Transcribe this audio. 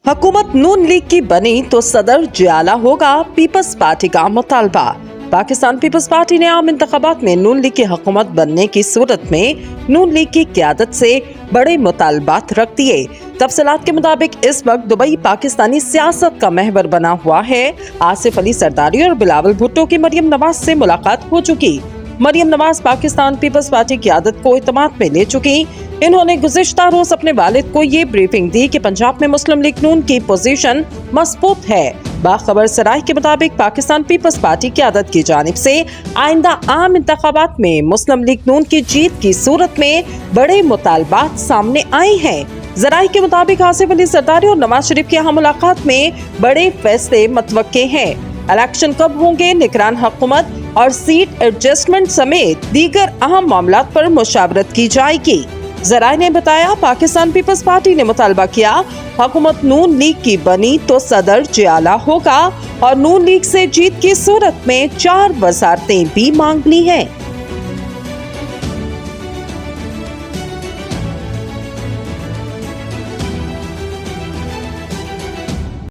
हुकूमत नून लीग की बनी तो सदर जियाला होगा, पीपल्स पार्टी का मुतालबा। पाकिस्तान पीपल्स पार्टी ने आम इंतखाबात में नून लीग की हुकूमत बनने की सूरत में नून लीग की क़यादत से बड़े मुतालबात रख दिए। तफसीलात के मुताबिक इस वक्त दुबई पाकिस्तानी सियासत का महवर बना हुआ है। आसिफ अली सरदारी और बिलावल भुट्टो की मरियम नवाज से मुलाकात हो चुकी। मरियम नवाज पाकिस्तान पीपल्स पार्टी की क़यादत को इत्मीनान में ले चुकी। इन्होंने गुज़िश्ता रोज अपने वालिद को ये ब्रीफिंग दी कि पंजाब में मुस्लिम लीग नून की पोजीशन मजबूत है। बाखबर सराय के मुताबिक पाकिस्तान पीपल्स पार्टी की क़यादत की जानिब से आइंदा आम इंतखाबात में मुस्लिम लीग नून की जीत की सूरत में बड़े मुतालबात सामने आए हैं। ज़राए के मुताबिक आसिफ अली सरदारी और नवाज शरीफ की यहाँ मुलाकात में बड़े फैसले मतवक्के हैं। इलेक्शन कब होंगे, निगरान हुकूमत और सीट एडजस्टमेंट समेत दीगर अहम मामलात पर मुशावरत की जाएगी। ज़राए ने बताया, पाकिस्तान पीपल्स पार्टी ने मुतालबा किया, हुकूमत नून लीग की बनी तो सदर जियाला होगा और नून लीग से जीत की सूरत में 4 वज़ारतें भी मांग ली हैं।